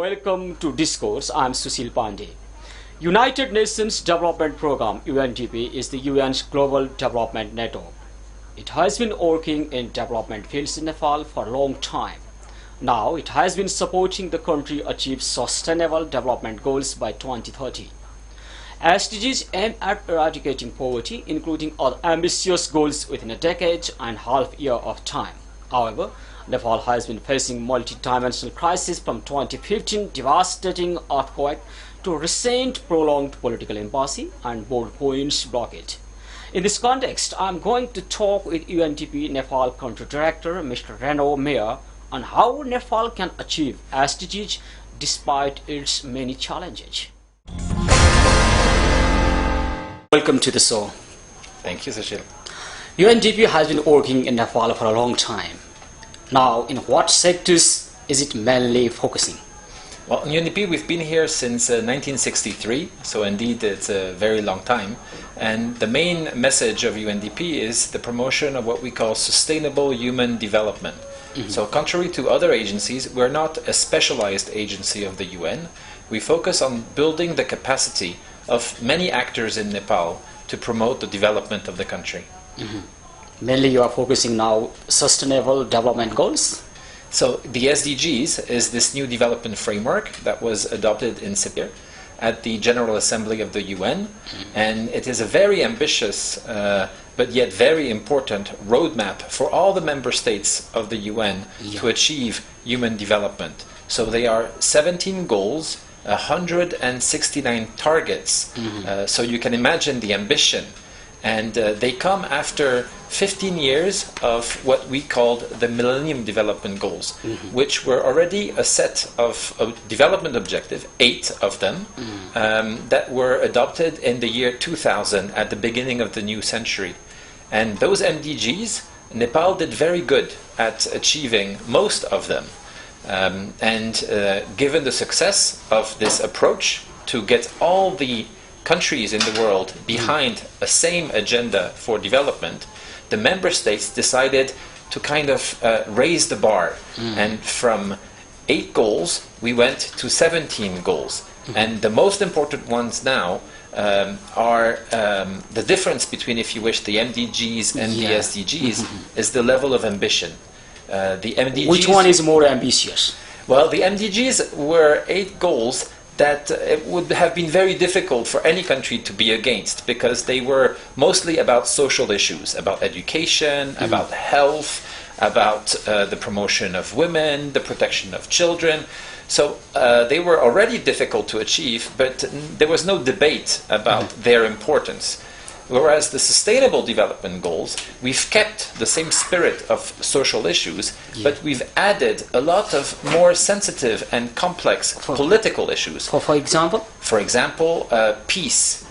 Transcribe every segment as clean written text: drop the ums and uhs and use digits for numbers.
welcome to Discourse. I'm Sushil Pandey. United Nations Development Programme UNDP is the UN's global development network. It has been working in development fields in Nepal for a long time. Now it has been supporting the country achieve sustainable development goals by 2030. SDGs aim at eradicating poverty, including other ambitious goals within a decade and half year of time. However, Nepal has been facing multi-dimensional crisis from 2015 devastating earthquake to recent prolonged political impasse and bold points blockade. In this context, I am going to talk with UNDP Nepal Country Director Mr. Renaud Meyer on how Nepal can achieve SDGs despite its many challenges. Welcome to the show. Thank you, Sushil. UNDP has been working in Nepal for a long time. Now, in what sectors is it mainly focusing? Well, in UNDP, we've been here since 1963, so indeed it's a very long time. And the main message of UNDP is the promotion of what we call sustainable human development. So contrary to other agencies, we're not a specialized agency of the UN. We focus on building the capacity of many actors in Nepal to promote the development of the country. Mainly you are focusing now sustainable development goals? So the SDGs is this new development framework that was adopted in September at the General Assembly of the UN, and it is a very ambitious but yet very important roadmap for all the member states of the UN to achieve human development. So they are 17 goals, 169 targets, so you can imagine the ambition. And they come after 15 years of what we called the Millennium Development Goals, which were already a set of development objectives, 8 of them, that were adopted in the year 2000 at the beginning of the new century. And those MDGs, Nepal did very good at achieving most of them. Given the success of this approach to get all the countries in the world behind a same agenda for development, the member states decided to kind of raise the bar. And from 8 goals, we went to 17 goals. And the most important ones now are the difference between, if you wish, the MDGs and the SDGs is the level of ambition. The MDGs, which one is more ambitious? Well, the MDGs were 8 goals that it would have been very difficult for any country to be against, because they were mostly about social issues, about education, about health, about the promotion of women, the protection of children. So they were already difficult to achieve, but there was no debate about their importance. Whereas the Sustainable Development Goals, we've kept the same spirit of social issues, but we've added a lot of more sensitive and complex political issues. For example? For example, peace,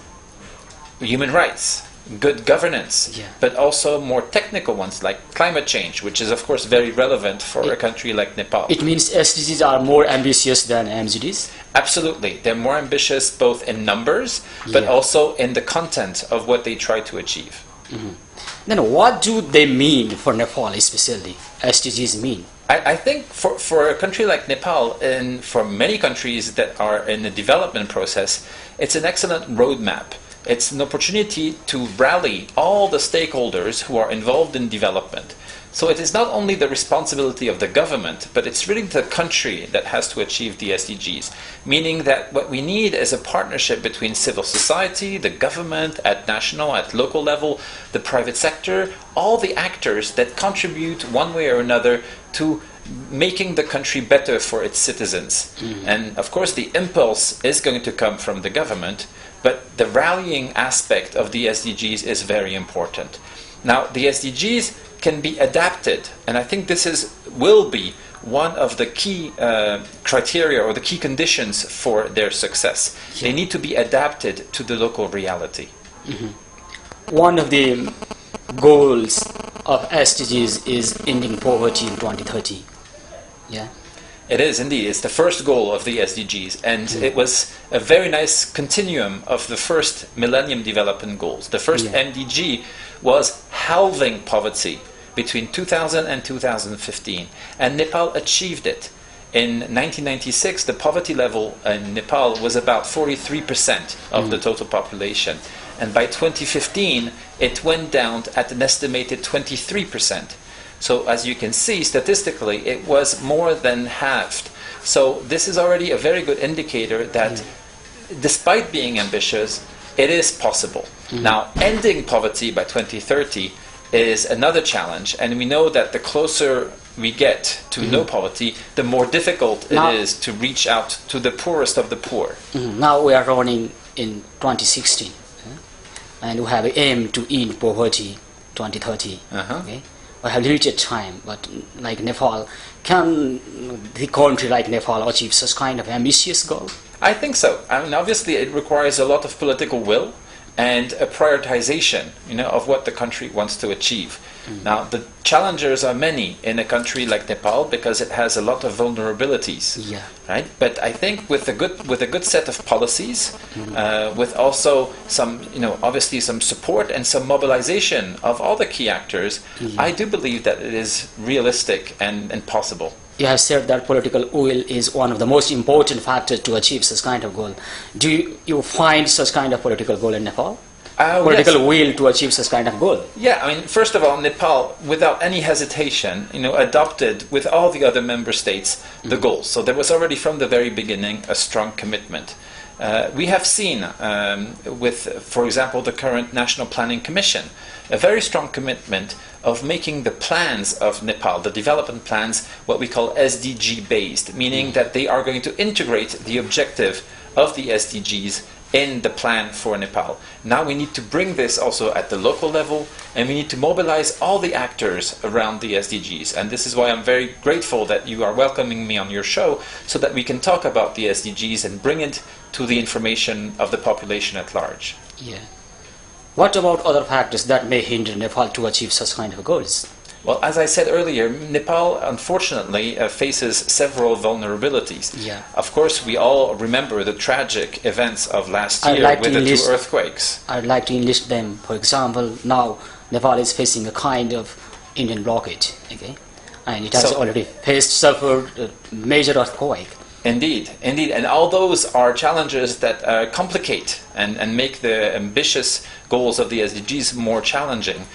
human rights, good governance, but also more technical ones like climate change, which is of course very relevant for a country like Nepal. It means SDGs are more ambitious than MDGs? Absolutely. They're more ambitious both in numbers, but also in the content of what they try to achieve. Then what do they mean for Nepal especially? SDGs mean? I think for a country like Nepal, and for many countries that are in the development process, it's an excellent roadmap. It's an opportunity to rally all the stakeholders who are involved in development. So it is not only the responsibility of the government, but it's really the country that has to achieve the SDGs. Meaning that what we need is a partnership between civil society, the government, at national, at local level, the private sector, all the actors that contribute one way or another to making the country better for its citizens. And of course the impulse is going to come from the government, but the rallying aspect of the SDGs is very important. Now, the SDGs can be adapted, and I think this will be one of the key criteria or the key conditions for their success. They need to be adapted to the local reality. One of the goals of SDGs is ending poverty in 2030. Yeah. It is indeed. It's the first goal of the SDGs, and it was a very nice continuum of the first Millennium Development Goals. The first MDG was halving poverty between 2000 and 2015, and Nepal achieved it. in 1996, the poverty level in Nepal was about 43% of the total population. And by 2015, it went down at an estimated 23%. So as you can see, statistically, it was more than halved. So this is already a very good indicator that despite being ambitious, it is possible. Now, ending poverty by 2030 is another challenge, and we know that the closer we get to no poverty, the more difficult it is to reach out to the poorest of the poor. Now we are running in 2016, and we have an aim to end poverty 2030. Okay? We have limited time, but like Nepal, can the country like Nepal achieve such kind of ambitious goal? I think so. I mean, obviously, it requires a lot of political will and a prioritization, of what the country wants to achieve. Now, the challenges are many in a country like Nepal because it has a lot of vulnerabilities, right? But I think with a good set of policies, with also some, obviously some support and some mobilization of all the key actors, I do believe that it is realistic and possible. You have said that political will is one of the most important factors to achieve such kind of goal. Do you find such kind of political goal in Nepal? Political will to achieve such kind of goal? Yeah, I mean, first of all, Nepal, without any hesitation, adopted with all the other member states the goals. So there was already from the very beginning a strong commitment. We have seen with, for example, the current National Planning Commission, a very strong commitment of making the plans of Nepal, the development plans, what we call SDG based, meaning that they are going to integrate the objective of the SDGs in the plan for Nepal. Now we need to bring this also at the local level, and we need to mobilize all the actors around the SDGs. And this is why I'm very grateful that you are welcoming me on your show, so that we can talk about the SDGs and bring it to the information of the population at large. Yeah. What about other factors that may hinder Nepal to achieve such kind of goals? Well, as I said earlier, Nepal unfortunately faces several vulnerabilities. Yeah. Of course, we all remember the tragic events of last year with the two earthquakes. I'd like to enlist them. For example, now Nepal is facing a kind of Indian blockade, okay? And it has already suffered a major earthquake. Indeed, indeed. And all those are challenges that complicate and make the ambitious goals of the SDGs more challenging.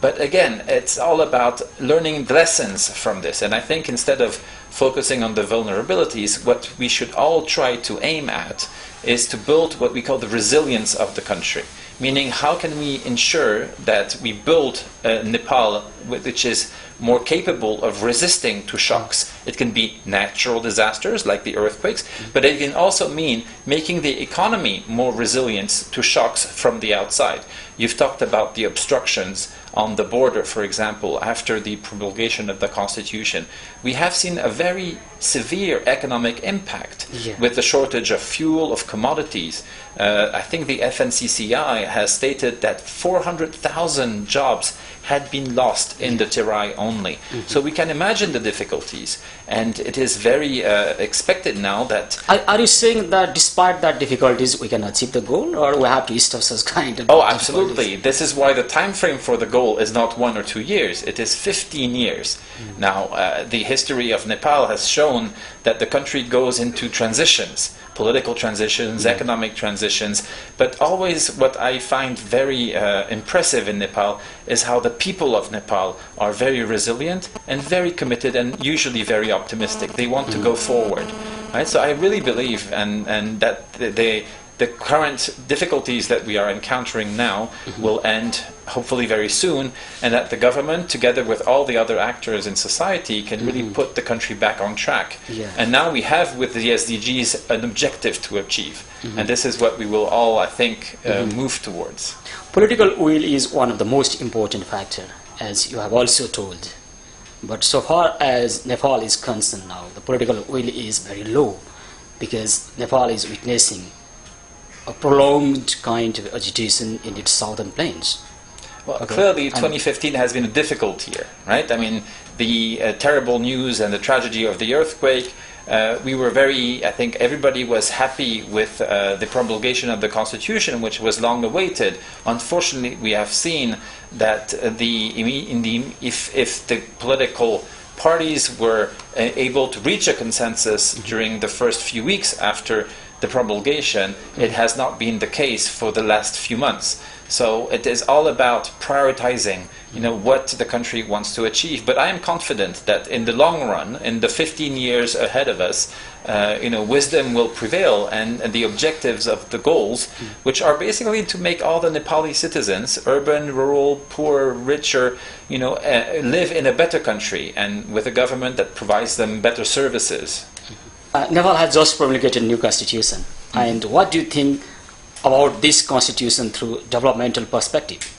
But again, it's all about learning lessons from this. And I think instead of focusing on the vulnerabilities, what we should all try to aim at is to build what we call the resilience of the country. Meaning, how can we ensure that we build Nepal, which is more capable of resisting to shocks? It can be natural disasters like the earthquakes, but it can also mean making the economy more resilient to shocks from the outside. You've talked about the obstructions on the border, for example, after the promulgation of the Constitution. We have seen a very severe economic impact with the shortage of fuel, of commodities. I think the FNCCI has stated that 400,000 jobs had been lost in the Terai only. So we can imagine the difficulties, and it is very expected now that... Are you saying that despite that difficulties we can achieve the goal, or we have to stop such kind of... Oh, absolutely. This is why the time frame for the goal is not 1 or 2 years, it is 15 years. Now, the history of Nepal has shown that the country goes into transitions, political transitions, economic transitions, but always what I find very impressive in Nepal is how the people of Nepal are very resilient and very committed and usually very optimistic. They want to go forward. Right? So I really believe and that the current difficulties that we are encountering now will end hopefully very soon, and that the government, together with all the other actors in society, can really put the country back on track. And now we have with the SDGs an objective to achieve, and this is what we will all, I think, move towards. Political will is one of the most important factors, as you have also told. But so far as Nepal is concerned now, the political will is very low, because Nepal is witnessing a prolonged kind of agitation in its southern plains. Well, clearly 2015 has been a difficult year, right? I mean, the terrible news and the tragedy of the earthquake, we were I think everybody was happy with the promulgation of the Constitution, which was long awaited. Unfortunately, we have seen that if the political parties were able to reach a consensus during the first few weeks after the promulgation. It has not been the case for the last few months. So it is all about prioritizing, what the country wants to achieve. But I am confident that in the long run, in the 15 years ahead of us, wisdom will prevail, and the objectives of the goals, which are basically to make all the Nepali citizens, urban, rural, poor, richer, live in a better country and with a government that provides them better services. Nepal has just promulgated a new constitution. And what do you think about this constitution through developmental perspective?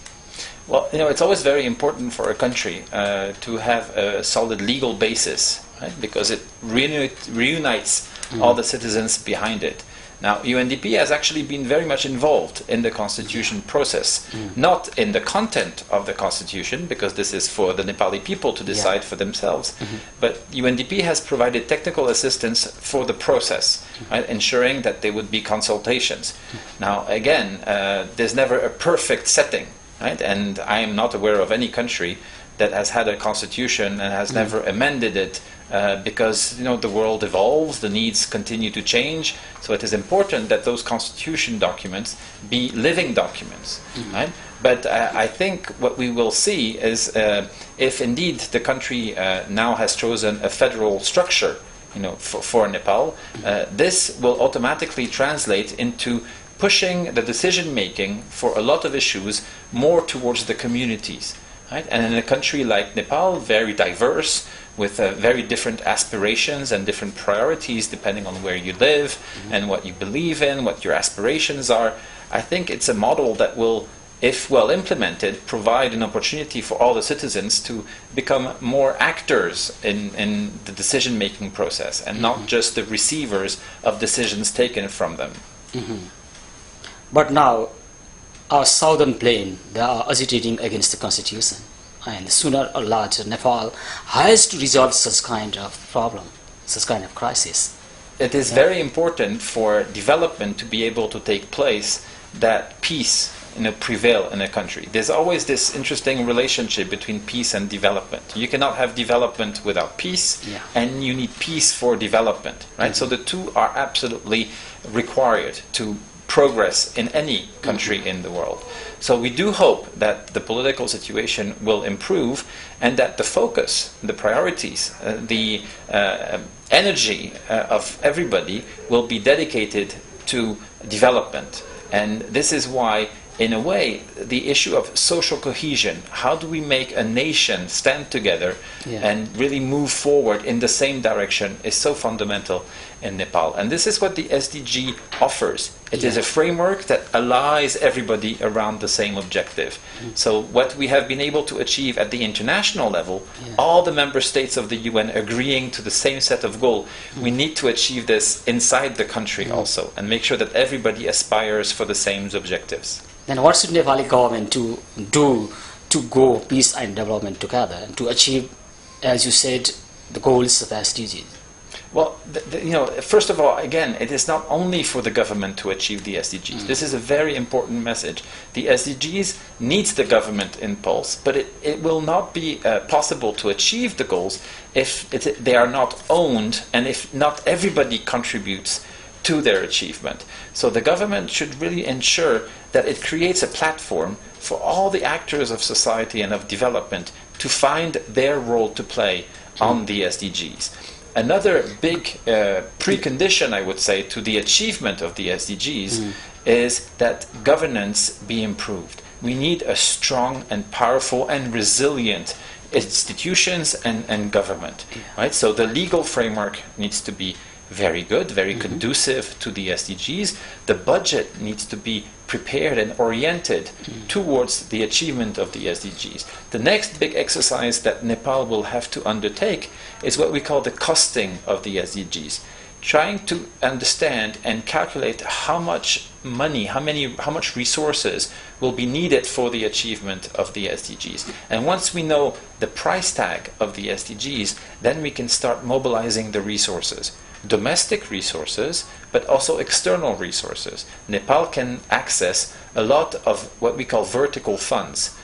Well, it's always very important for a country to have a solid legal basis, right? Because it reunites all the citizens behind it. Now, UNDP has actually been very much involved in the constitution process, not in the content of the constitution, because this is for the Nepali people to decide for themselves, but UNDP has provided technical assistance for the process, right, ensuring that there would be consultations. Now, again, there's never a perfect setting, right? And I am not aware of any country that has had a constitution and has never amended it, because the world evolves, the needs continue to change. So it is important that those constitution documents be living documents, right? But I think what we will see is if indeed the country now has chosen a federal structure, for Nepal, this will automatically translate into pushing the decision making for a lot of issues more towards the communities. Right? And in a country like Nepal, very diverse, with very different aspirations and different priorities depending on where you live and what you believe in, what your aspirations are, I think it's a model that will, if well implemented, provide an opportunity for all the citizens to become more actors in the decision-making process and not just the receivers of decisions taken from them. But now, our southern plain, they are agitating against the constitution, and sooner or later Nepal has to resolve such kind of problem, such kind of crisis. It is very important for development to be able to take place that peace prevail in a country. There's always this interesting relationship between peace and development. You cannot have development without peace, and you need peace for development, right? So the two are absolutely required to progress in any country in the world. So we do hope that the political situation will improve and that the focus, the priorities, the energy of everybody will be dedicated to development. And this is why, in a way, the issue of social cohesion, how do we make a nation stand together and really move forward in the same direction, is so fundamental in Nepal. And this is what the SDG offers. It is a framework that allies everybody around the same objective. So what we have been able to achieve at the international level, all the member states of the UN agreeing to the same set of goals, we need to achieve this inside the country also and make sure that everybody aspires for the same objectives. Then what should Nepali government to do to go peace and development together and to achieve, as you said, the goals of SDGs? Well, first of all, again, it is not only for the government to achieve the SDGs. This is a very important message. The SDGs needs the government impulse, but it will not be possible to achieve the goals if they are not owned and if not everybody contributes to their achievement. So the government should really ensure that it creates a platform for all the actors of society and of development to find their role to play on the SDGs. Another big precondition, I would say, to the achievement of the SDGs is that governance be improved. We need a strong and powerful and resilient institutions and government, right? So the legal framework needs to be very good, very conducive to the SDGs. The budget needs to be prepared and oriented towards the achievement of the SDGs. The next big exercise that Nepal will have to undertake is what we call the costing of the SDGs. Trying to understand and calculate how much money, how much resources will be needed for the achievement of the SDGs. And once we know the price tag of the SDGs, then we can start mobilizing the resources. Domestic resources, but also external resources. Nepal can access a lot of what we call vertical funds.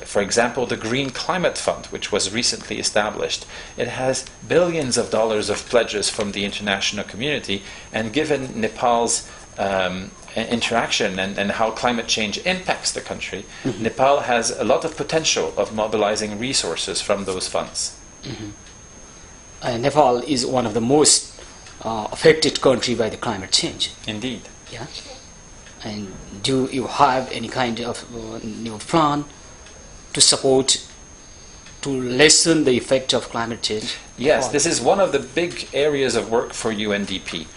For example, the Green Climate Fund, which was recently established, it has billions of dollars of pledges from the international community, and given Nepal's interaction and how climate change impacts the country, Nepal has a lot of potential of mobilizing resources from those funds. Nepal is one of the most affected country by the climate change. Indeed. Yeah. And do you have any kind of new plan to support, to lessen the effect of climate change? Yes, this is one of the big areas of work for UNDP.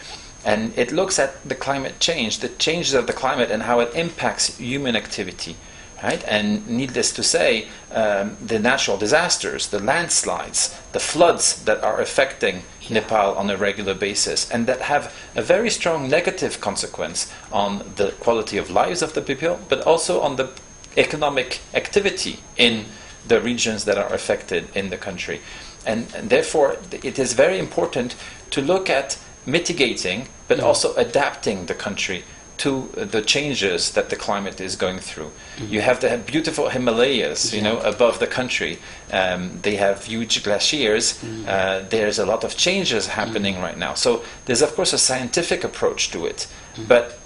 And it looks at the climate change, the changes of the climate and how it impacts human activity. Right? And needless to say, the natural disasters, the landslides, the floods that are affecting Nepal on a regular basis, and that have a very strong negative consequence on the quality of lives of the people, but also on the economic activity in the regions that are affected in the country. And therefore, it is very important to look at mitigating, but also adapting the country to the changes that the climate is going through. You have the beautiful Himalayas, above the country. They have huge glaciers. There's a lot of changes happening right now. So there's, of course, a scientific approach to it. But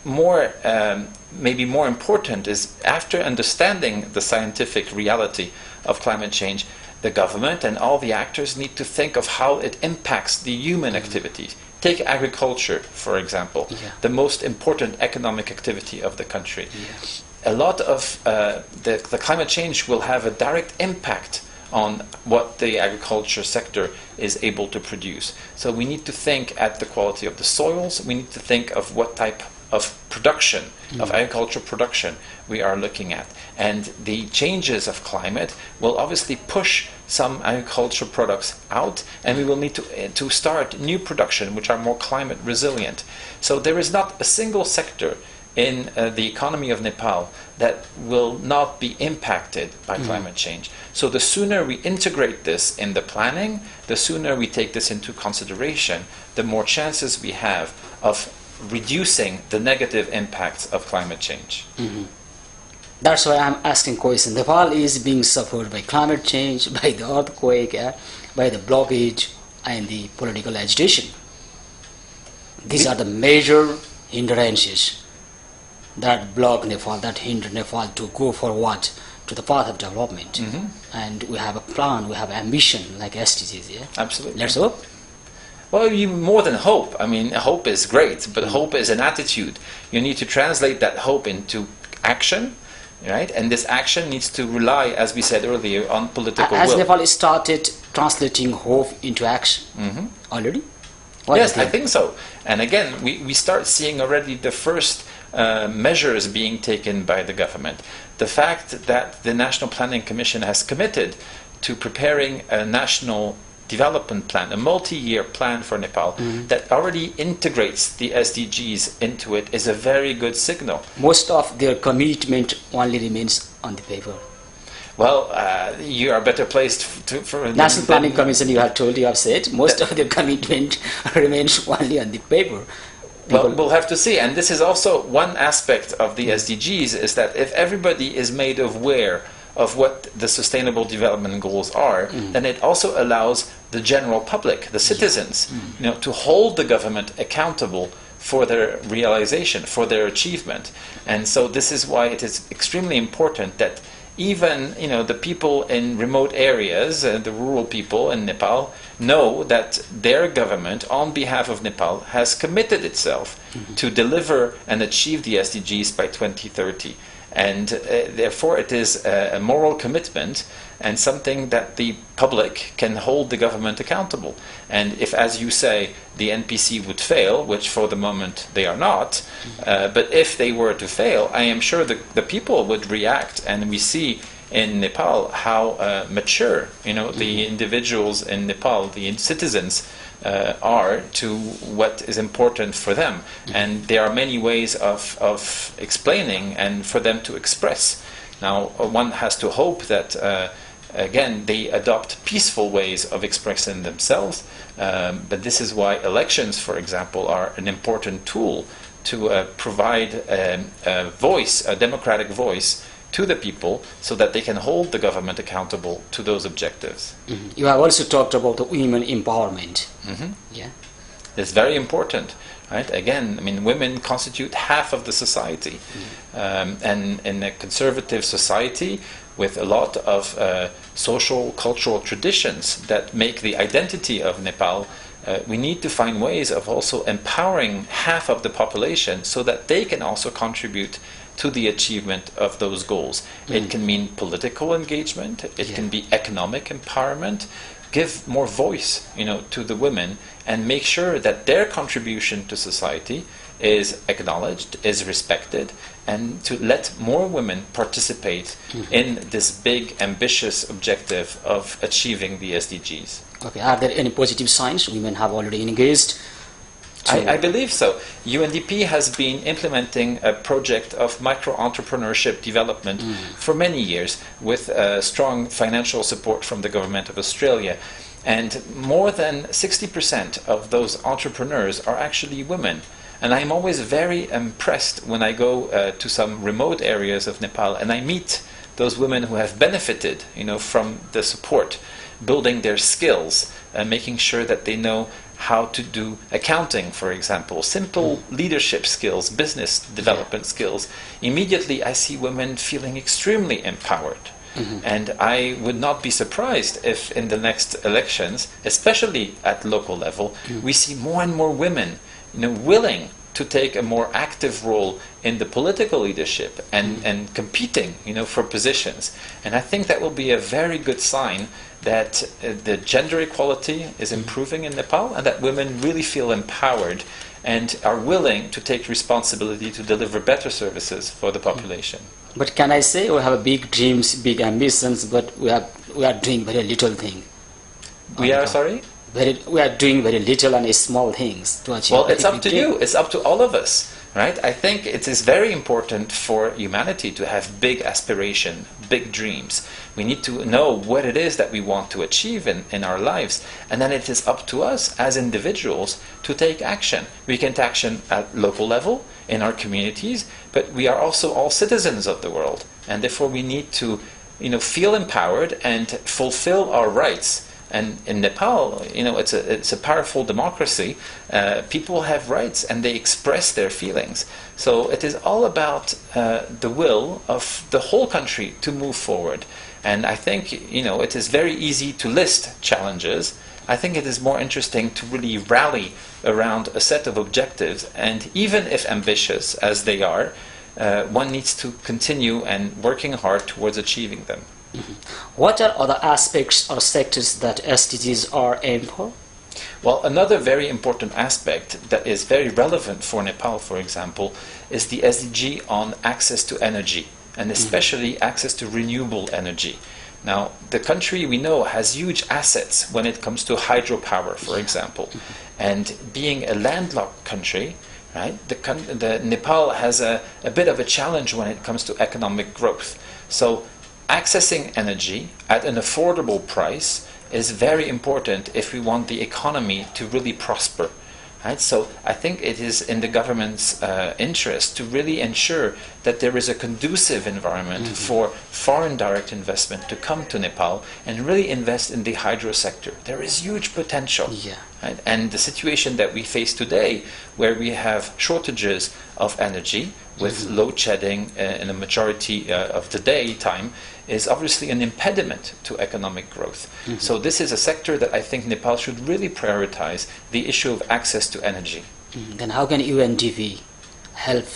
maybe more important is, after understanding the scientific reality of climate change, the government and all the actors need to think of how it impacts the human activities. Take agriculture, for example, the most important economic activity of the country. A lot of the climate change will have a direct impact on what the agriculture sector is able to produce. So we need to think at the quality of the soils. We need to think of what type of production, of agricultural production we are looking at. And the changes of climate will obviously push some agricultural products out, and we will need to start new production which are more climate resilient. So there is not a single sector in the economy of Nepal that will not be impacted by climate change. So the sooner we integrate this in the planning, the sooner we take this into consideration, the more chances we have of reducing the negative impacts of climate change. That's why I'm asking question. Nepal is being suffered by climate change, by the earthquake, by the blockage, and the political agitation. These are the major hindrances that block Nepal, that hinder Nepal to go forward to the path of development. And we have a plan, we have ambition, like SDGs. Yeah? Absolutely. Let's hope. Well, you more than hope. I mean, hope is great, but hope is an attitude. You need to translate that hope into action, right? And this action needs to rely, as we said earlier, on political will. Has will. Nepal started translating hope into action already? Yes, I think so. And again, we start seeing already the first measures being taken by the government. The fact that the National Planning Commission has committed to preparing a national development plan, a multi-year plan for Nepal that already integrates the SDGs into it, is a very good signal. Most of their commitment only remains on the paper. Well, you are better placed for National Planning Commission, you have said, most of their commitment remains only on the paper. Well, we'll have to see. And this is also one aspect of the SDGs, is that if everybody is made aware of what the Sustainable Development Goals are, then it also allows the general public, the citizens, to hold the government accountable for their realization, for their achievement. And so this is why it is extremely important that even the people in remote areas, the rural people in Nepal, know that their government, on behalf of Nepal, has committed itself to deliver and achieve the SDGs by 2030. And therefore it is a moral commitment and something that the public can hold the government accountable. And if, as you say, the NPC would fail, which for the moment they are not, but if they were to fail, I am sure the people would react. And we see in Nepal how mature the individuals in Nepal, the citizens, are to what is important for them. And there are many ways of explaining and for them to express. Now, one has to hope that again, they adopt peaceful ways of expressing themselves, but this is why elections, for example, are an important tool to provide a voice, a democratic voice, to the people so that they can hold the government accountable to those objectives. You have also talked about the women empowerment. Yeah. It's very important, right? Again, I mean, women constitute half of the society. And in a conservative society with a lot of social, cultural traditions that make the identity of Nepal, we need to find ways of also empowering half of the population so that they can also contribute to the achievement of those goals. It can mean political engagement, it can be economic empowerment, give more voice, to the women and make sure that their contribution to society is acknowledged, is respected, and to let more women participate in this big, ambitious objective of achieving the SDGs. Okay, are there any positive signs women have already engaged? I believe so. UNDP has been implementing a project of micro-entrepreneurship development for many years with strong financial support from the Government of Australia. And more than 60% of those entrepreneurs are actually women. And I'm always very impressed when I go to some remote areas of Nepal and I meet those women who have benefited, from the support, building their skills, making sure that they know how to do accounting, for example, simple leadership skills, business development skills. Immediately I see women feeling extremely empowered. And I would not be surprised if in the next elections, especially at local level, we see more and more women willing to take a more active role in the political leadership and competing for positions. And I think that will be a very good sign that the gender equality is improving in Nepal and that women really feel empowered and are willing to take responsibility to deliver better services for the population. But can I say we have big dreams, big ambitions, but we are doing very little thing? We are, sorry? We are doing very little and small things to achieve. Well, it's up to you. It's up to all of us, right? I think it is very important for humanity to have big aspiration, big dreams. We need to know what it is that we want to achieve in our lives. And then it is up to us as individuals to take action. We can take action at local level, in our communities, but we are also all citizens of the world. And therefore we need to feel empowered and fulfill our rights. And in Nepal, it's a powerful democracy. People have rights and they express their feelings. So it is all about the will of the whole country to move forward. And I think, it is very easy to list challenges. I think it is more interesting to really rally around a set of objectives. And even if ambitious as they are, one needs to continue and working hard towards achieving them. What are other aspects or sectors that SDGs are aimed for? Well, another very important aspect that is very relevant for Nepal, for example, is the SDG on access to energy, and especially access to renewable energy. Now, the country, we know, has huge assets when it comes to hydropower, for example. And being a landlocked country, right, the Nepal has a bit of a challenge when it comes to economic growth. So accessing energy at an affordable price is very important if we want the economy to really prosper. Right? So I think it is in the government's interest to really ensure that there is a conducive environment for foreign direct investment to come to Nepal and really invest in the hydro sector. There is huge potential. Right? And the situation that we face today, where we have shortages of energy with load shedding in a majority of the daytime, is obviously an impediment to economic growth. So this is a sector that I think Nepal should really prioritize, the issue of access to energy. Then how can UNDP help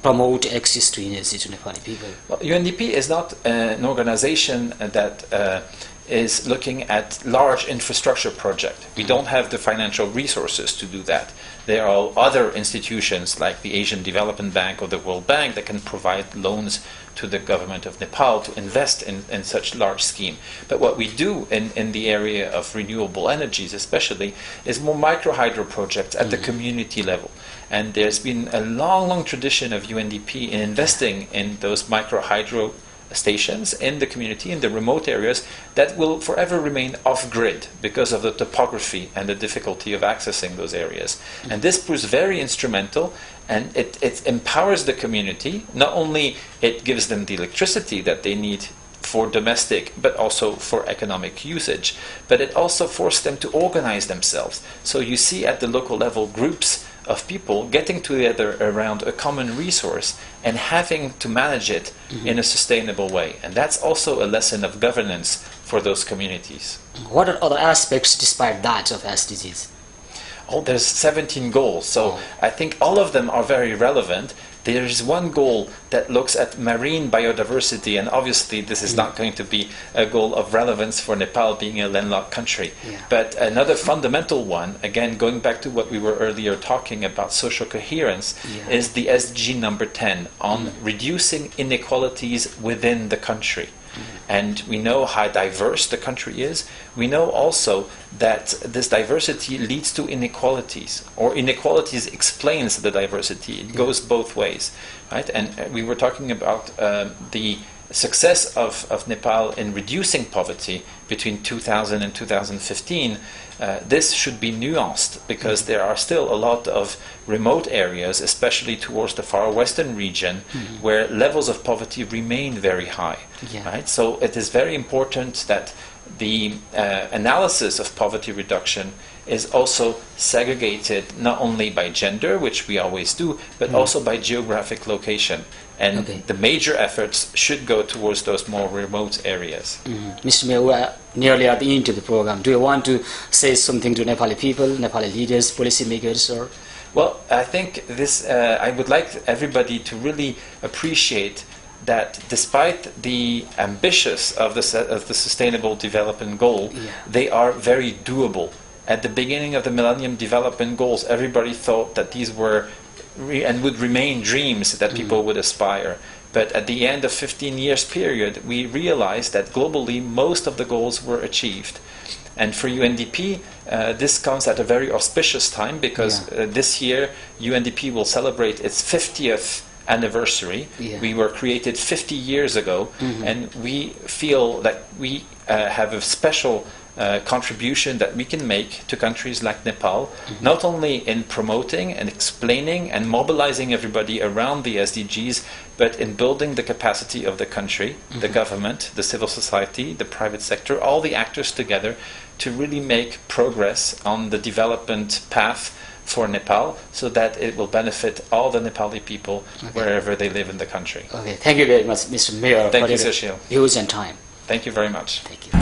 promote access to energy to Nepali people? Well, UNDP is not an organization that is looking at large infrastructure projects. We don't have the financial resources to do that. There are other institutions like the Asian Development Bank or the World Bank that can provide loans to the government of Nepal to invest in such large scheme. But what we do in the area of renewable energies especially is more micro-hydro projects at the community level. And there's been a long tradition of UNDP in investing in those micro-hydro stations in the community, in the remote areas, that will forever remain off-grid because of the topography and the difficulty of accessing those areas. And this proves very instrumental, and it empowers the community. Not only it gives them the electricity that they need for domestic, but also for economic usage, but it also forced them to organize themselves. So you see at the local level groups of people getting together around a common resource and having to manage it in a sustainable way. And that's also a lesson of governance for those communities. What are other aspects despite that of SDGs? Oh, there's 17 goals, so I think all of them are very relevant. There is one goal that looks at marine biodiversity, and obviously this is not going to be a goal of relevance for Nepal being a landlocked country. But another fundamental one, again going back to what we were earlier talking about social coherence, is the SDG number 10 on reducing inequalities within the country. And we know how diverse the country is. We know also that this diversity leads to inequalities, or inequalities explains the diversity. It goes both ways, right? And we were talking about the success of Nepal in reducing poverty between 2000 and 2015. This should be nuanced because there are still a lot of remote areas, especially towards the far western region, where levels of poverty remain very high. Right? So it is very important that the analysis of poverty reduction is also segregated not only by gender, which we always do, but also by geographic location. And the major efforts should go towards those more remote areas. Mr. Meyer, we are nearly at the end of the program. Do you want to say something to Nepali people, Nepali leaders, policymakers, or? Well, I think this. I would like everybody to really appreciate that despite the ambitious of the Sustainable Development Goal, they are very doable. At the beginning of the Millennium Development Goals, everybody thought that these were and would remain dreams that people would aspire. But at the end of 15 years period, we realized that globally most of the goals were achieved. And for UNDP, this comes at a very auspicious time because this year UNDP will celebrate its 50th anniversary. We were created 50 years ago, and we feel that we have a special contribution that we can make to countries like Nepal, not only in promoting and explaining and mobilizing everybody around the SDGs, but in building the capacity of the country, the government, the civil society, the private sector, all the actors together to really make progress on the development path for Nepal so that it will benefit all the Nepali people wherever they live in the country. Thank you very much, Mr. Meyer, Thank for you, your Cecile. views and time. Thank you very much. Thank you.